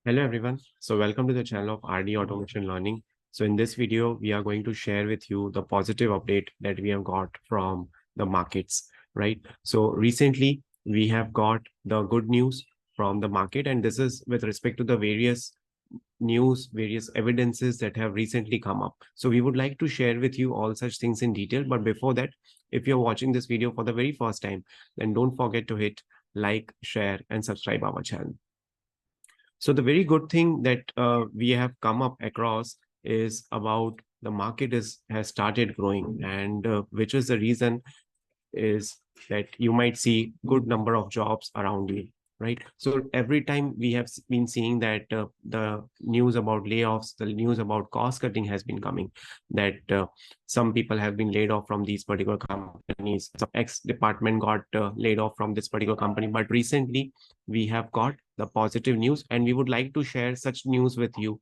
Hello everyone. So welcome to the channel of RD Automation Learning. So in this video, we are going to share with you the positive update that we have got from the markets, right? So recently we have got the good news from the market, and this is with respect to the various news, various evidences that have recently come up. So we would like to share with you all such things in detail. But before that, if you're watching this video for the very first time, then don't forget to hit like, share, and subscribe our channel. So the very good thing that we have come up across is about the market has started growing, and which is the reason is that you might see good number of jobs around you, right? So every time we have been seeing that the news about layoffs, the news about cost cutting has been coming, that some people have been laid off from these particular companies. Some ex department got laid off from this particular company, but recently we have got the positive news, and we would like to share such news with you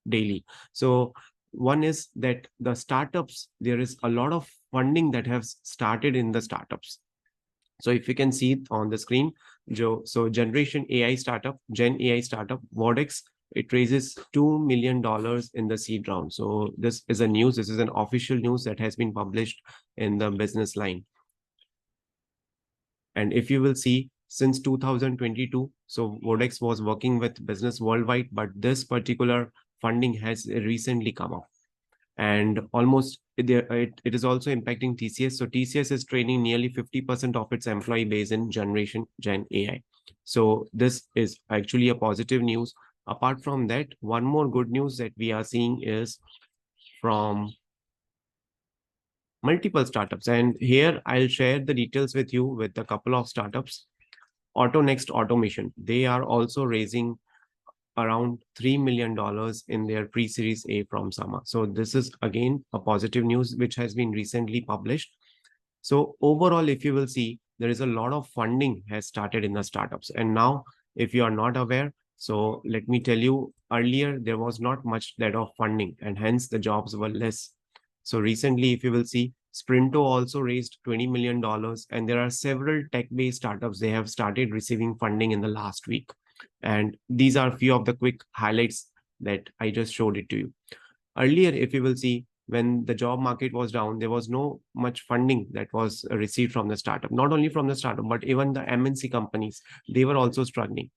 daily. So one is that the startups, there is a lot of funding that has started in the startups. So if you can see it on the screen, so Generation AI startup, Gen AI startup, Vodex, it raises $2 million in the seed round. So this is a news. This is an official news that has been published in the business line. And if you will see, since 2022, so Vodex was working with business worldwide, but this particular funding has recently come up. And almost it is also impacting TCS. So TCS is training nearly 50% of its employee base in Generation Gen AI. So this is actually a positive news. Apart from that, one more good news that we are seeing is from multiple startups. And here I'll share the details with you with a couple of startups. AutoNext Automation, they are also raising around $3 million in their pre-series A from Sama. So this is again a positive news which has been recently published. So overall, if you will see, there is a lot of funding has started in the startups. And now, if you are not aware, so let me tell you, earlier there was not much that of funding, and hence the jobs were less. So recently, if you will see, Sprinto also raised $20 million, and there are several tech-based startups. They have started receiving funding in the last week. And these are a few of the quick highlights that I just showed it to you. Earlier, if you will see, when the job market was down, there was no much funding that was received from the startup, not only from the startup, but even the MNC companies, they were also struggling.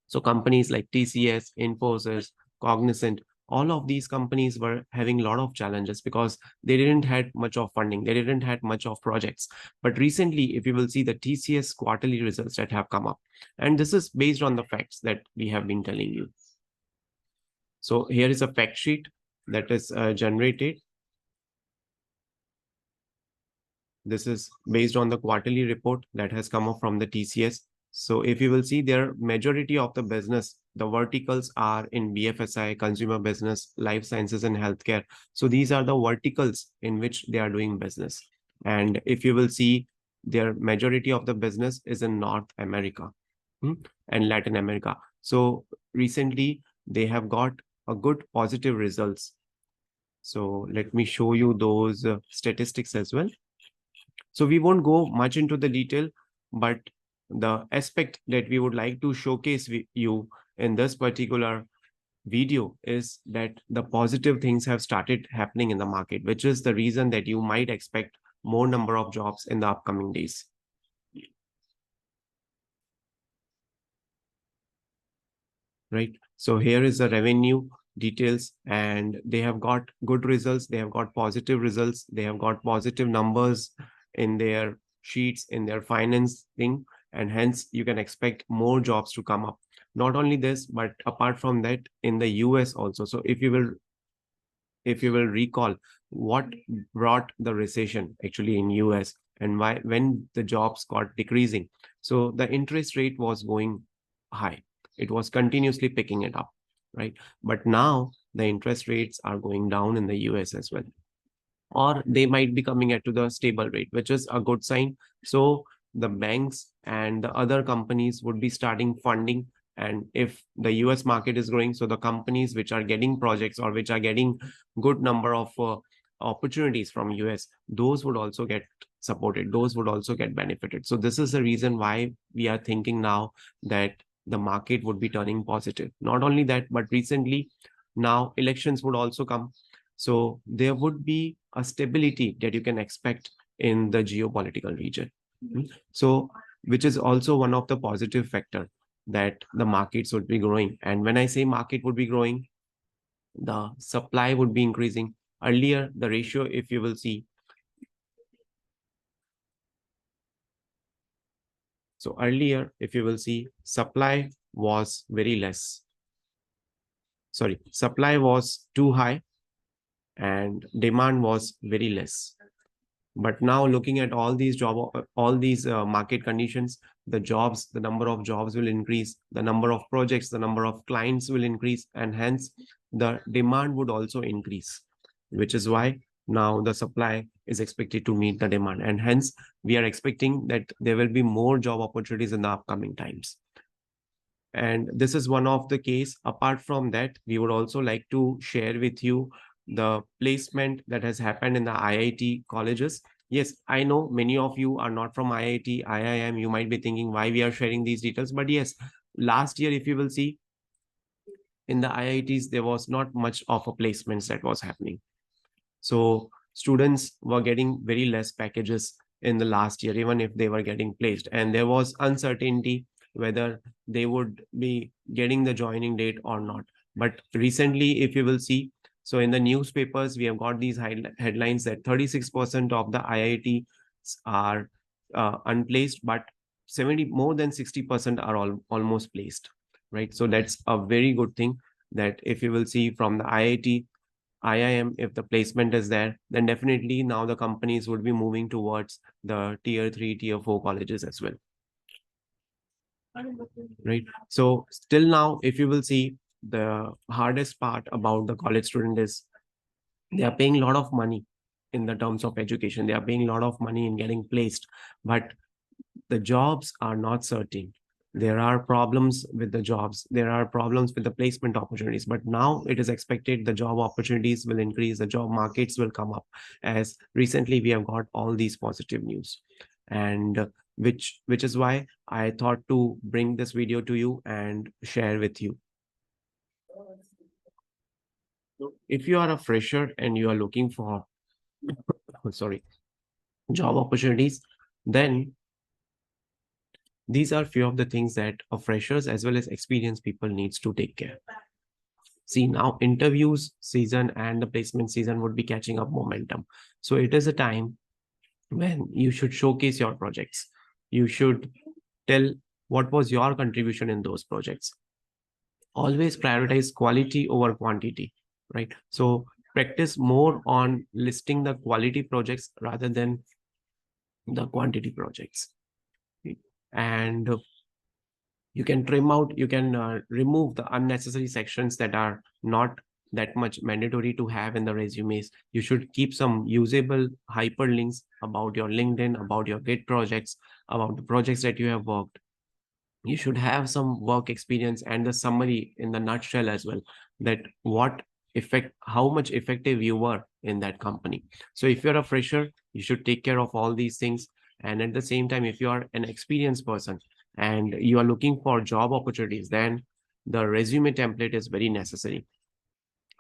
So companies like TCS, Infosys, Cognizant, all of these companies were having a lot of challenges because they didn't had much of funding. They didn't had much of projects. But recently, if you will see the TCS quarterly results that have come up, and this is based on the facts that we have been telling you. So here is a fact sheet that is generated. This is based on the quarterly report that has come up from the TCS. So if you will see, their majority of the business, the verticals are in BFSI, consumer business, life sciences, and healthcare. So these are the verticals in which they are doing business. And if you will see, their majority of the business is in North America and Latin America. So recently, they have got a good positive results. So let me show you those statistics as well. So we won't go much into the detail, but the aspect that we would like to showcase you in this particular video is that the positive things have started happening in the market, which is the reason that you might expect more number of jobs in the upcoming days. Right. So here is the revenue details, and they have got good results. They have got positive results. They have got positive numbers in their sheets, in their financing, and hence you can expect more jobs to come up. Not only this, but apart from that, in the US also. So if you will recall what brought the recession actually in US and why when the jobs got decreasing. So the interest rate was going high. It was continuously picking it up, right? But now the interest rates are going down in the US as well, or they might be coming at to the stable rate, which is a good sign. So the banks and the other companies would be starting funding. And if the US market is growing, so the companies which are getting projects or which are getting good number of opportunities from US, those would also get supported. Those would also get benefited. So this is the reason why we are thinking now that the market would be turning positive. Not only that, but recently now elections would also come. So there would be a stability that you can expect in the geopolitical region. So, which is also one of the positive factor that the markets would be growing. And when I say market would be growing, the supply would be increasing. Earlier, the ratio, if you will see, so earlier, if you will see, supply was very less. Sorry, supply was too high and demand was very less. But now looking at all these market conditions, the number of jobs will increase, the number of projects, the number of clients will increase, and hence the demand would also increase, which is why now the supply is expected to meet the demand. And hence we are expecting that there will be more job opportunities in the upcoming times. And this is one of the case. Apart from that, we would also like to share with you the placement that has happened in the IIT colleges. Yes, I know many of you are not from IIT, IIM. You might be thinking why we are sharing these details. But yes, last year, if you will see, in the IITs, there was not much of a placements that was happening. So students were getting very less packages in the last year, even if they were getting placed. And there was uncertainty whether they would be getting the joining date or not. But recently, if you will see, so in the newspapers, we have got these headlines that 36% of the IITs are unplaced, but more than 60% are almost placed, right? So that's a very good thing, that if you will see from the IIT, IIM, if the placement is there, then definitely now the companies would be moving towards the tier 3, tier 4 colleges as well. Right. So still now, if you will see, the hardest part about the college student is they are paying a lot of money in the terms of education. They are paying a lot of money in getting placed, but the jobs are not certain. There are problems with the jobs. There are problems with the placement opportunities. But now it is expected the job opportunities will increase. The job markets will come up, as recently we have got all these positive news. And which is why I thought to bring this video to you and share with you. If you are a fresher and you are looking for sorry, job opportunities, then these are few of the things that a freshers as well as experienced people needs to take care. See, now interviews season and the placement season would be catching up momentum. So it is a time when you should showcase your projects. You should tell what was your contribution in those projects. Always prioritize quality over quantity, right? So practice more on listing the quality projects rather than the quantity projects. And you can trim out, you can remove the unnecessary sections that are not that much mandatory to have in the resumes. You should keep some usable hyperlinks about your LinkedIn, about your Git projects, about the projects that you have worked. You should have some work experience and the summary in the nutshell as well, that how much effective you were in that company. So if you're a fresher, you should take care of all these things. And at the same time, if you are an experienced person and you are looking for job opportunities, then the resume template is very necessary.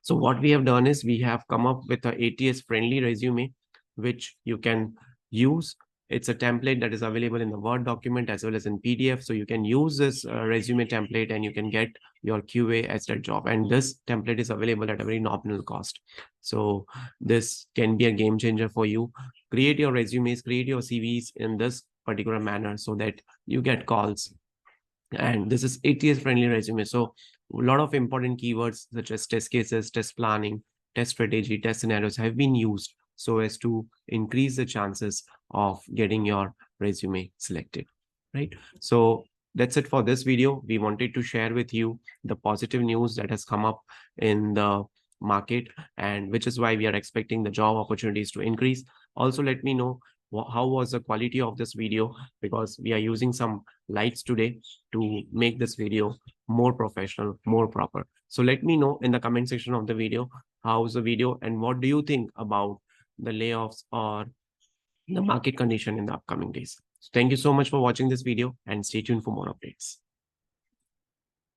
So what we have done is we have come up with a ATS friendly resume, which you can use. It's a template that is available in the Word document as well as in PDF. So you can use this resume template and you can get your QA as that job. And this template is available at a very nominal cost. So this can be a game changer for you. Create your resumes, create your CVs in this particular manner so that you get calls. And this is ATS friendly resume. So a lot of important keywords such as test cases, test planning, test strategy, test scenarios have been used so as to increase the chances of getting your resume selected, right? So that's it for this video. We wanted to share with you the positive news that has come up in the market, and which is why we are expecting the job opportunities to increase. Also, let me know how was the quality of this video, because we are using some lights today to make this video more professional, more proper. So let me know in the comment section of the video, how's the video and what do you think about the layoffs or the market condition in the upcoming days. So thank you so much for watching this video and stay tuned for more updates.